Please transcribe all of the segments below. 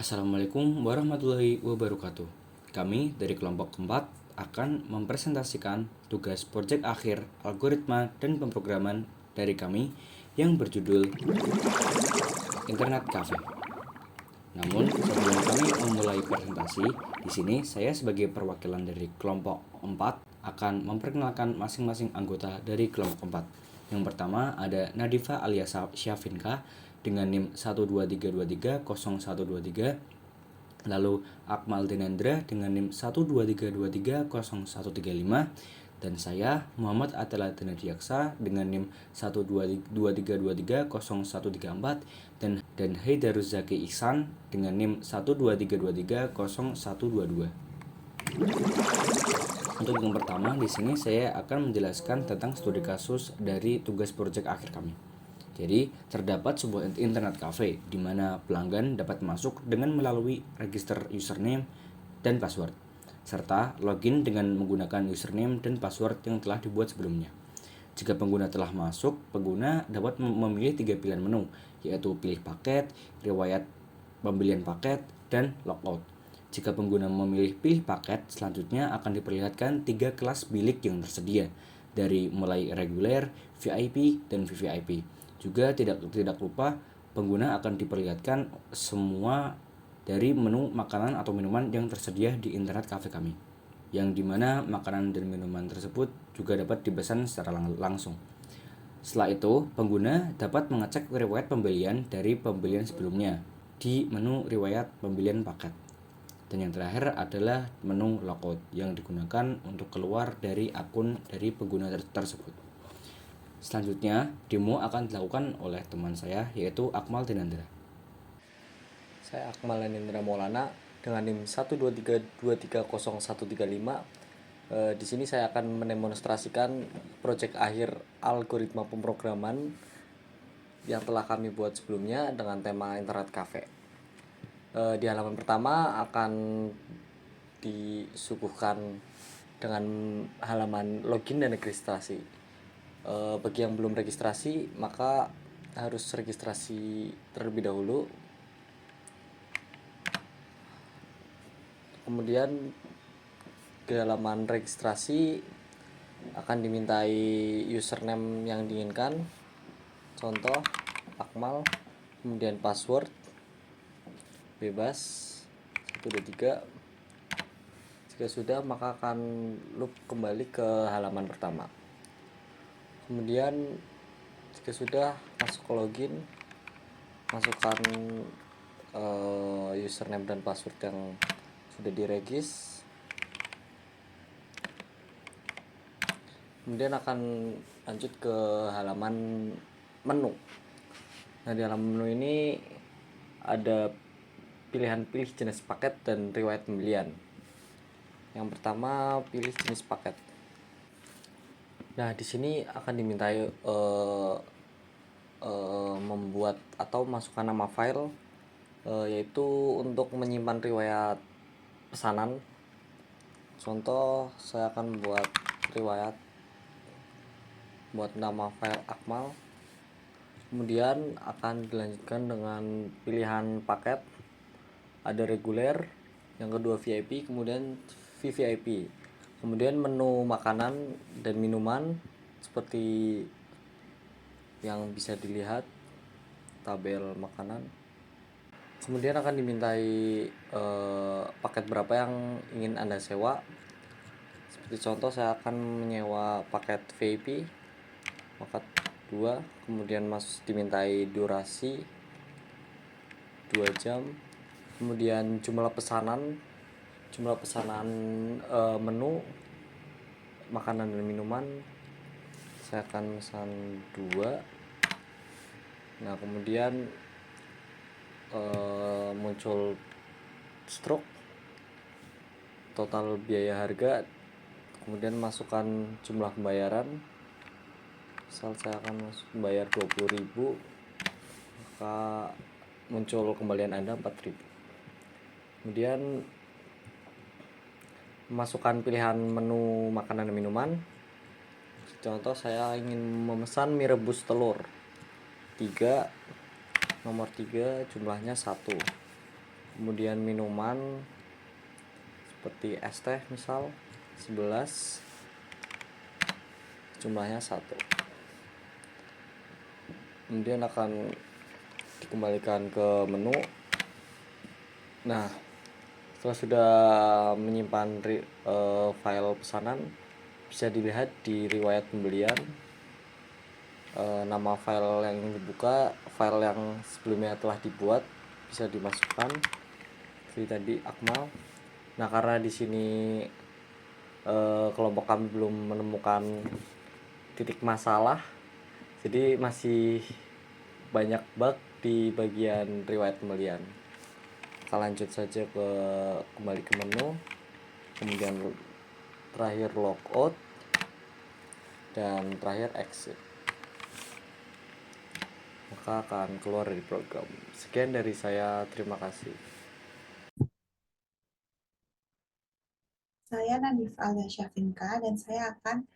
Assalamualaikum warahmatullahi wabarakatuh. Kami dari kelompok keempat akan mempresentasikan tugas proyek akhir algoritma dan pemrograman dari kami yang berjudul Internet Cafe. Namun, sebelum kami memulai presentasi, di sini saya sebagai perwakilan dari kelompok 4 akan memperkenalkan masing-masing anggota dari kelompok 4. Yang pertama ada Nadifa alias Syafinka dengan NIM 123230123, lalu Akmal Dinendra dengan NIM 123230135, dan saya Muhammad Atela Dinadiaksa dengan NIM 123230134, dan Haidaruz Zaki Ihsan dengan NIM 123230122. Untuk yang pertama, di sini saya akan menjelaskan tentang studi kasus dari tugas proyek akhir kami. Jadi, terdapat sebuah internet cafe di mana pelanggan dapat masuk dengan melalui register username dan password, serta login dengan menggunakan username dan password yang telah dibuat sebelumnya. Jika pengguna telah masuk, pengguna dapat memilih 3 pilihan menu, yaitu pilih paket, riwayat pembelian paket, dan logout. Jika pengguna memilih pilih paket, selanjutnya akan diperlihatkan 3 kelas bilik yang tersedia, dari mulai reguler, VIP, dan VVIP. Juga tidak lupa pengguna akan diperlihatkan semua dari menu makanan atau minuman yang tersedia di internet cafe kami, yang dimana makanan dan minuman tersebut juga dapat dipesan secara langsung. Setelah itu, pengguna dapat mengecek riwayat pembelian dari pembelian sebelumnya di menu riwayat pembelian paket. Dan yang terakhir adalah menu logout yang digunakan untuk keluar dari akun dari pengguna tersebut. Selanjutnya, demo akan dilakukan oleh teman saya, yaitu Akmal Dinendra. Saya Akmal Dinendra Maulana dengan NIM 123230135. Di sini saya akan mendemonstrasikan proyek akhir algoritma pemrograman yang telah kami buat sebelumnya dengan tema internet cafe. Di halaman pertama akan disuguhkan dengan halaman login dan registrasi. Bagi yang belum registrasi, maka harus registrasi terlebih dahulu. Kemudian di halaman registrasi akan dimintai username yang diinginkan, contoh Akmal, kemudian password bebas 123. Jika sudah, maka akan loop kembali ke halaman pertama. Kemudian jika sudah, masuk ke login, masukkan username dan password yang sudah diregis. Kemudian akan lanjut ke halaman menu. Nah, di halaman menu ini ada pilihan pilih jenis paket dan riwayat pembelian. Yang pertama, pilih jenis paket. Nah, di sini akan dimintai membuat atau masukkan nama file, yaitu untuk menyimpan riwayat pesanan. Contoh, saya akan buat riwayat, buat nama file Akmal. Kemudian akan dilanjutkan dengan pilihan paket, ada reguler, yang kedua VIP, kemudian VVIP. Kemudian menu makanan dan minuman seperti yang bisa dilihat tabel makanan. Kemudian akan dimintai paket berapa yang ingin Anda sewa. Seperti contoh, saya akan menyewa paket VIP, paket 2. Kemudian dimintai durasi 2 jam. Kemudian jumlah pesanan menu makanan dan minuman, saya akan pesan 2. Nah, kemudian muncul stroke, total biaya harga, kemudian masukkan jumlah pembayaran. Misal saya akan membayar 20.000, maka muncul kembalian Anda 4.000. Kemudian masukkan pilihan menu makanan dan minuman. Contoh, saya ingin memesan mie rebus telur 3, nomor 3, jumlahnya 1. kemudian minuman seperti es teh misal 11, jumlahnya 1. Kemudian akan dikembalikan ke menu. Nah, setelah sudah menyimpan file pesanan, bisa dilihat di riwayat pembelian. Nama file yang dibuka, file yang sebelumnya telah dibuat bisa dimasukkan seperti tadi Akmal. Nah, karena di sini kelompok kami belum menemukan titik masalah, jadi masih banyak bug di bagian riwayat pembelian. Kita lanjut saja kembali ke menu, kemudian terakhir logout, dan terakhir exit. Maka akan keluar dari program. Sekian dari saya, terima kasih. Saya Nadif Alia Syafinka dan saya akan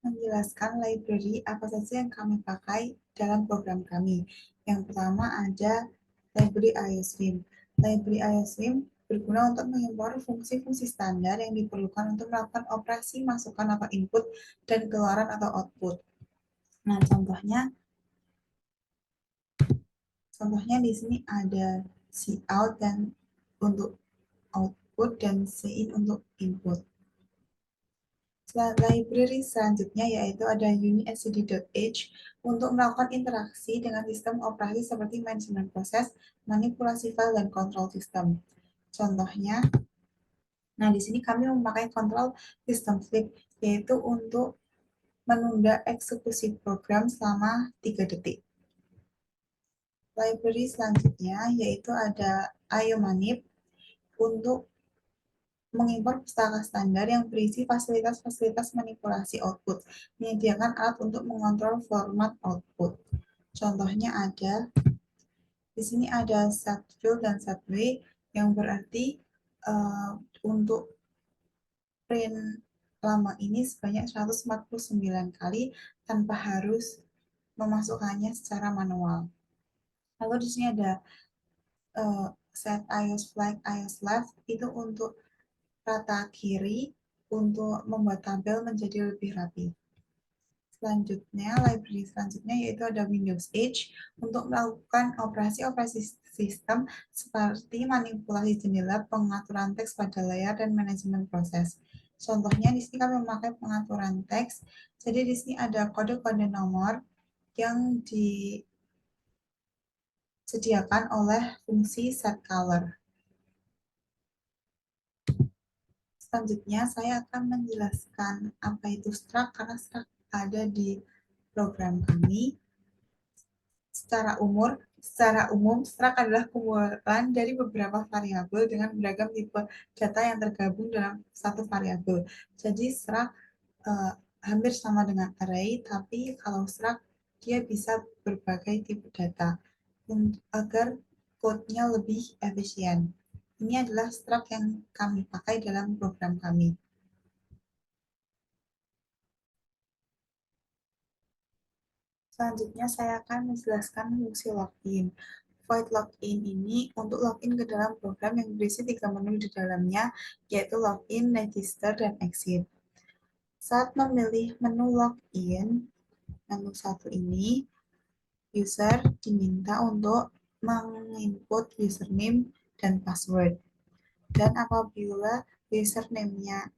menjelaskan library apa saja yang kami pakai dalam program kami. Yang pertama ada library IOSWIM. Library IOSWIM berguna untuk mengimpor fungsi-fungsi standar yang diperlukan untuk melakukan operasi masukan atau input dan keluaran atau output. Nah, contohnya di sini ada cout dan untuk output dan cin untuk input. Library selanjutnya yaitu ada unistd.h untuk melakukan interaksi dengan sistem operasi seperti manajemen proses, manipulasi file, dan kontrol sistem. Contohnya, nah di sini kami memakai kontrol sistem sleep, yaitu untuk menunda eksekusi program selama 3 detik. Library selanjutnya yaitu ada iomanip untuk mengimpor pustaka standar yang berisi fasilitas-fasilitas manipulasi output, menyediakan alat untuk mengontrol format output. Contohnya ada, di sini ada setfill dan setway, yang berarti untuk print lama ini sebanyak 149 kali tanpa harus memasukkannya secara manual. Lalu di sini ada set iOS flag, iOS left, itu untuk rata kiri untuk membuat tabel menjadi lebih rapi. Selanjutnya, library selanjutnya yaitu ada Windows Edge untuk melakukan operasi-operasi sistem seperti manipulasi jendela, pengaturan teks pada layar, dan manajemen proses. Contohnya di sini kami memakai pengaturan teks. Jadi di sini ada kode-kode nomor yang disediakan oleh fungsi setColor. Selanjutnya, saya akan menjelaskan apa itu struct, karena struct ada di program kami. Secara umum, struct adalah kumpulan dari beberapa variabel dengan beragam tipe data yang tergabung dalam satu variabel. Jadi, struct hampir sama dengan array, tapi kalau struct, dia bisa berbagai tipe data agar code-nya lebih efisien. Ini adalah struct yang kami pakai dalam program kami. Selanjutnya saya akan menjelaskan fungsi login. Void login ini untuk login ke dalam program yang berisi 3 menu di dalamnya, yaitu login, register, dan exit. Saat memilih menu login, menu 1 ini, user diminta untuk menginput username dan password. Dan apabila username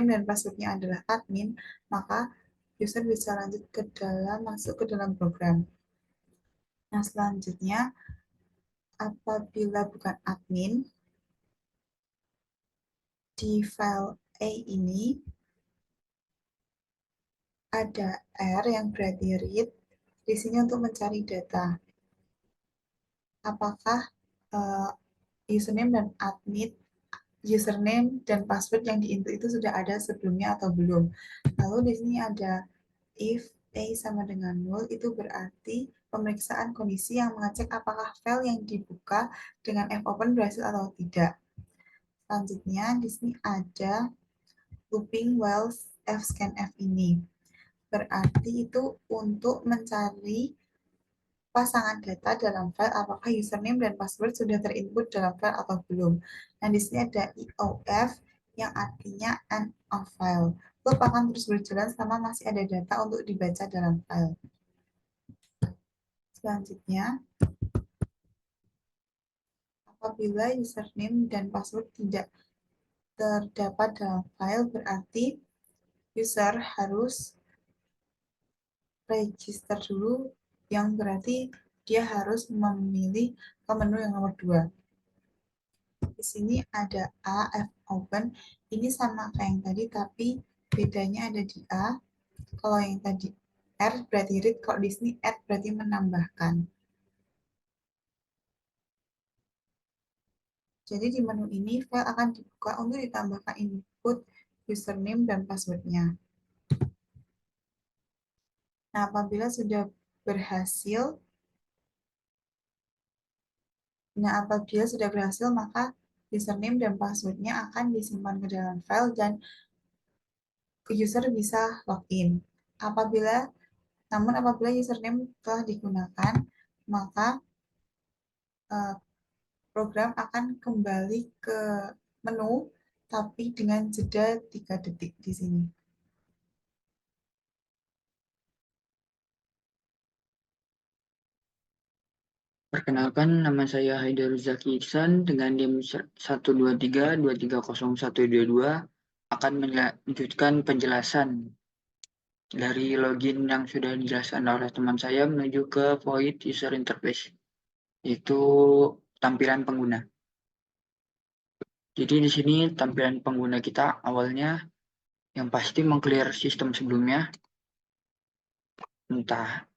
dan passwordnya adalah admin, maka user bisa masuk ke dalam program. Nah, selanjutnya, apabila bukan admin, di file A ini ada R yang berarti read, di sini untuk mencari data. Apakah username dan password yang diinput itu sudah ada sebelumnya atau belum. Lalu di sini ada if A sama dengan 0, itu berarti pemeriksaan kondisi yang mengecek apakah file yang dibuka dengan fopen berhasil atau tidak. Selanjutnya, di sini ada looping while fscanf ini. Berarti itu untuk mencari pasangan data dalam file, apakah username dan password sudah terinput dalam file atau belum. Nah, di sini ada EOF yang artinya end of file. Loop akan terus berjalan selama masih ada data untuk dibaca dalam file. Selanjutnya, apabila username dan password tidak terdapat dalam file, berarti user harus register dulu, yang berarti dia harus memilih ke menu yang nomor 2. Di sini ada A, F open. Ini sama kayak yang tadi, tapi bedanya ada di A. Kalau yang tadi R berarti read, kalau di sini add berarti menambahkan. Jadi di menu ini file akan dibuka untuk ditambahkan input username dan passwordnya. Nah, apabila sudah berhasil, maka username dan passwordnya akan disimpan ke dalam file dan user bisa login. Namun apabila username telah digunakan, maka program akan kembali ke menu, tapi dengan jeda 3 detik di sini. Perkenalkan, nama saya Haidar Zaki Iksan dengan NIM 123230122 akan melanjutkan penjelasan dari login yang sudah dijelaskan oleh teman saya menuju ke Void User Interface, yaitu tampilan pengguna. Jadi di sini tampilan pengguna kita awalnya yang pasti meng-clear sistem sebelumnya, entah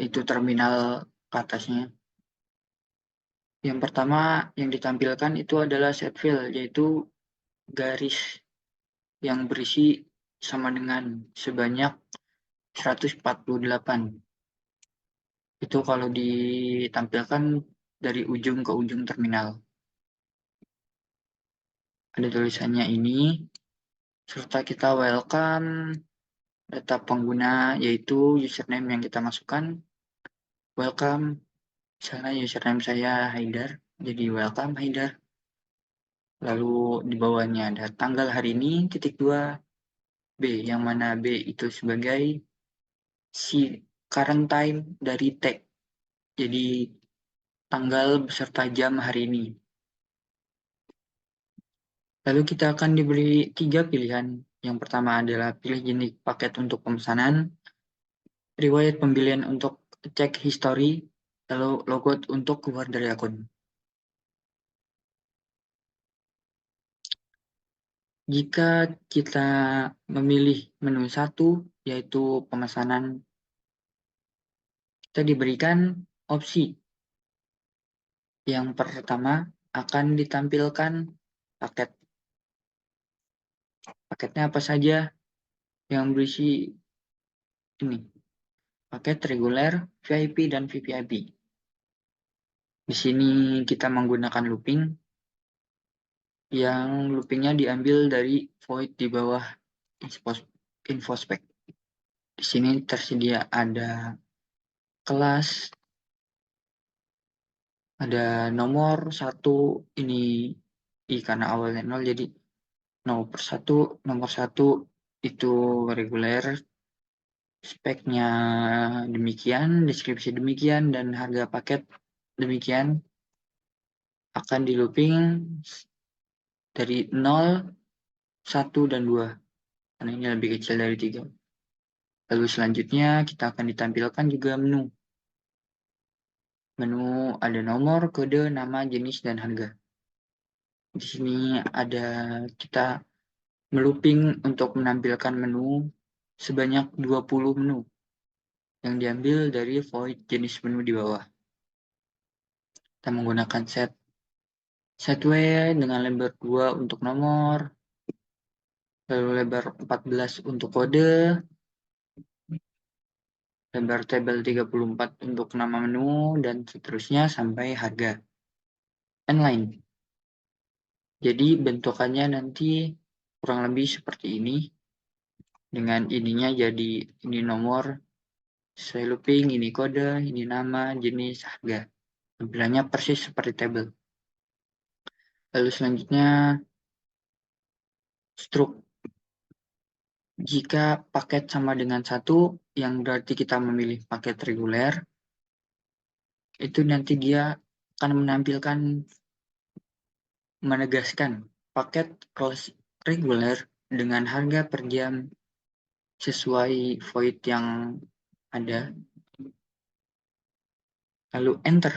itu terminal ke atasnya. Yang pertama yang ditampilkan itu adalah set field, yaitu garis yang berisi sama dengan sebanyak 148. Itu kalau ditampilkan dari ujung ke ujung terminal. Ada tulisannya ini, serta kita welcome data pengguna, yaitu username yang kita masukkan. Welcome, misalnya username saya Haidar, jadi welcome Haidar. Lalu di bawahnya ada tanggal hari ini, (2), B, yang mana B itu sebagai si current time dari tag. Jadi tanggal beserta jam hari ini. Lalu kita akan diberi 3 pilihan. Yang pertama adalah pilih jenis paket untuk pemesanan, riwayat pembelian untuk cek history, lalu logout untuk keluar dari akun. Jika kita memilih menu 1, yaitu pemesanan, kita diberikan opsi. Yang pertama akan ditampilkan paket. Paketnya apa saja yang berisi ini? Paket reguler, VIP, dan VVIP. Di sini kita menggunakan looping, yang loopingnya diambil dari void di bawah info spec. Di sini tersedia ada kelas, ada nomor 1, ini karena awalnya 0, jadi nomor 1 itu reguler, speknya demikian, deskripsi demikian, dan harga paket demikian. Akan di looping dari 0, 1, dan 2, karena ini lebih kecil dari 3. Lalu selanjutnya kita akan ditampilkan juga menu. Menu ada nomor, kode, nama, jenis, dan harga. Di sini ada kita melooping untuk menampilkan menu sebanyak 20 menu yang diambil dari void jenis menu di bawah. Kita menggunakan setWay dengan lebar 2 untuk nomor, lalu lebar 14 untuk kode, lebar tabel 34 untuk nama menu, dan seterusnya sampai harga. Inline. Jadi bentukannya nanti kurang lebih seperti ini. Dengan ininya jadi ini nomor, Sesuai looping, ini kode, ini nama, jenis, harga. Tampilannya persis seperti tabel. Lalu selanjutnya struk. Jika paket sama dengan 1, yang berarti kita memilih paket reguler, itu nanti dia akan menegaskan paket kelas reguler dengan harga per jam sesuai void yang ada. Lalu enter.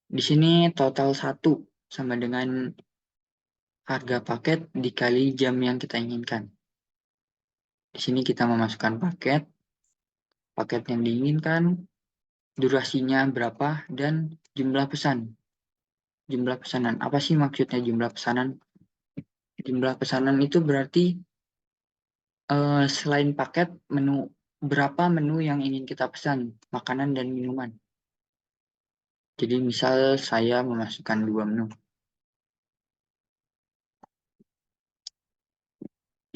Di sini total 1 sama dengan harga paket dikali jam yang kita inginkan. Di sini kita memasukkan paket yang diinginkan, durasinya berapa, dan jumlah pesan. Jumlah pesanan. Apa sih maksudnya jumlah pesanan? Jumlah pesanan itu berarti selain paket, berapa menu yang ingin kita pesan, makanan dan minuman. Jadi misal saya memasukkan 2 menu.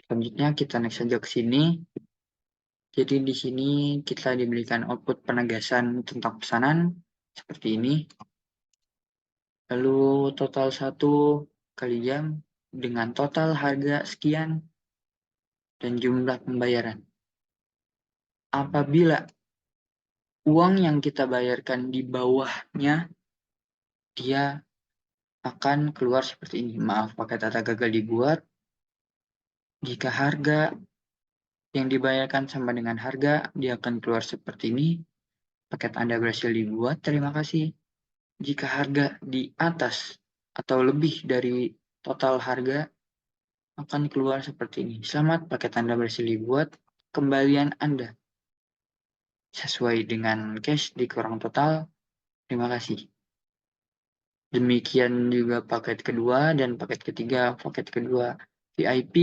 Selanjutnya kita next saja ke sini. Jadi di sini kita diberikan output penegasan tentang pesanan seperti ini. Lalu total 1 kali jam dengan total harga sekian dan jumlah pembayaran. Apabila uang yang kita bayarkan di bawahnya, dia akan keluar seperti ini. Maaf, pakai tata gagal dibuat. Jika harga yang dibayarkan sama dengan harga, dia akan keluar seperti ini. Paket Anda berhasil dibuat, terima kasih. Jika harga di atas atau lebih dari total harga, akan keluar seperti ini. Selamat, paket Anda berhasil dibuat. Kembalian Anda sesuai dengan cash dikurang total. Terima kasih. Demikian juga paket kedua dan paket ketiga. Paket kedua VIP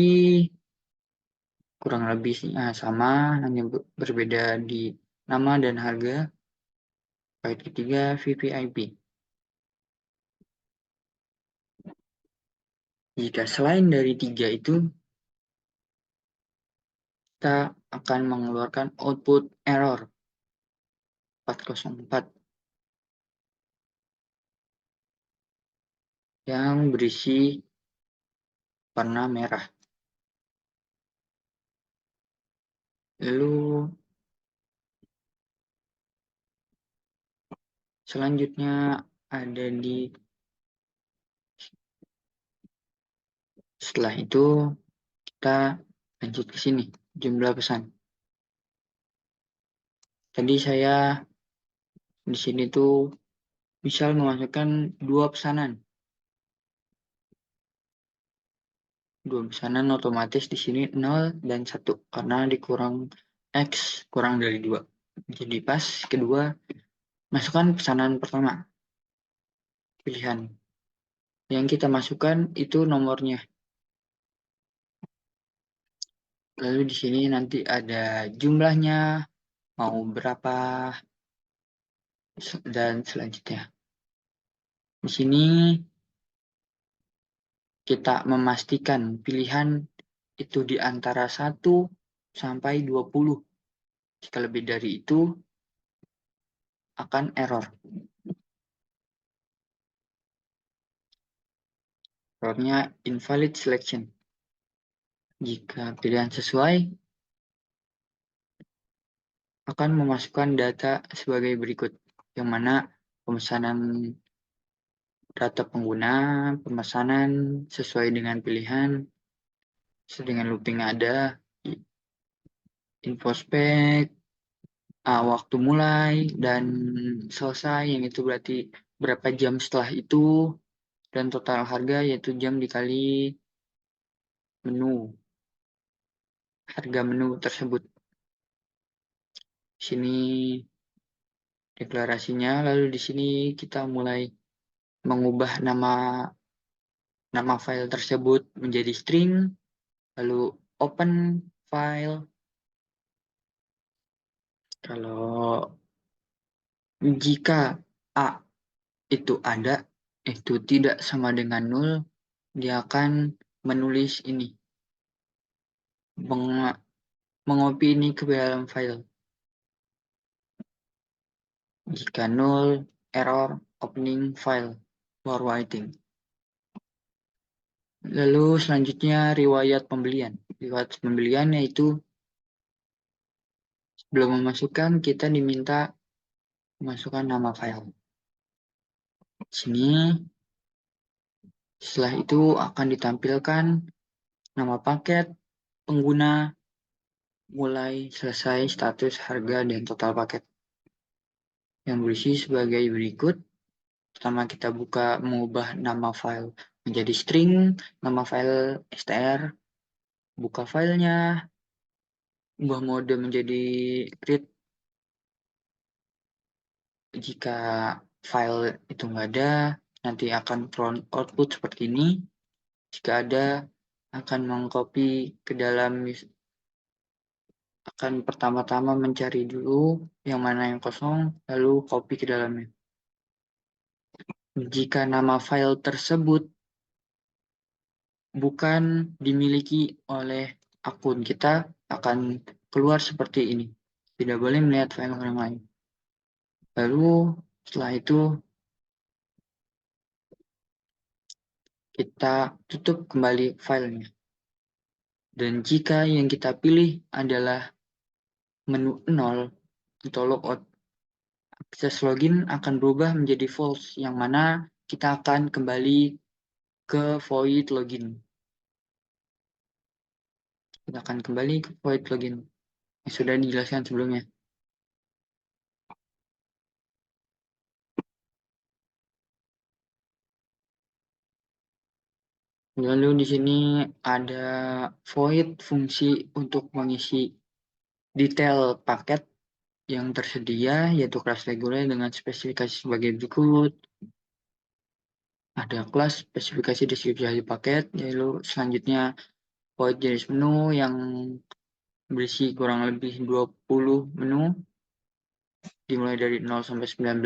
kurang lebih sama, hanya berbeda di nama dan harga. Paket ketiga VVIP. Jika selain dari 3 itu, kita akan mengeluarkan output error 404 yang berisi warna merah. Lalu selanjutnya ada setelah itu kita lanjut ke sini, jumlah pesan. Tadi saya di sini tuh misal memasukkan 2 pesanan. 2 pesanan otomatis di sini 0 dan 1 karena dikurang X kurang dari 2. Jadi pas kedua masukkan pesanan pertama. Pilihan. Yang kita masukkan itu nomornya. Lalu di sini nanti ada jumlahnya, mau berapa, dan selanjutnya. Di sini kita memastikan pilihan itu di antara 1 sampai 20. Jika lebih dari itu, akan error. Errornya invalid selection. Jika pilihan sesuai, akan memasukkan data sebagai berikut, yang mana pemesanan data pengguna, pemesanan sesuai dengan pilihan, sesuai dengan looping ada, info spek, waktu mulai, dan selesai, yang itu berarti berapa jam setelah itu, dan total harga yaitu jam dikali menu, harga menu tersebut. Di sini deklarasinya, lalu di sini kita mulai mengubah nama file tersebut menjadi string, lalu open file. Kalau jika A itu ada, itu tidak sama dengan 0, dia akan menulis ini. mengopi ini ke dalam file. Jika null, error, opening file, for waiting. Lalu selanjutnya riwayat pembelian. Riwayat pembelian yaitu sebelum memasukkan kita diminta memasukkan nama file. Sini setelah itu akan ditampilkan nama paket, pengguna, mulai, selesai, status, harga, dan total paket. Yang berisi sebagai berikut. Pertama kita buka mengubah nama file menjadi string, nama file str, buka filenya, ubah mode menjadi read jika file itu nggak ada, nanti akan prompt output seperti ini. Jika ada, akan mengcopy ke dalam, akan pertama-tama mencari dulu yang mana yang kosong, lalu copy ke dalamnya. Jika nama file tersebut bukan dimiliki oleh akun, kita akan keluar seperti ini. Tidak boleh melihat file orang lain. Lalu setelah itu kita tutup kembali filenya. Dan jika yang kita pilih adalah menu 0 atau logout, akses login akan berubah menjadi false, yang mana kita akan kembali ke void login. Kita akan kembali ke void login yang sudah dijelaskan sebelumnya. Lalu di sini ada void, fungsi untuk mengisi detail paket yang tersedia, yaitu kelas reguler dengan spesifikasi sebagai berikut. Ada kelas, spesifikasi, deskripsi paket, lalu selanjutnya void jenis menu yang berisi kurang lebih 20 menu, dimulai dari 0 sampai 19,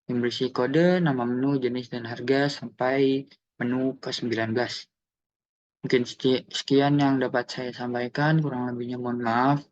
yang berisi kode, nama menu, jenis, dan harga, sampai menu ke-19. Mungkin sekian yang dapat saya sampaikan, kurang lebihnya mohon maaf.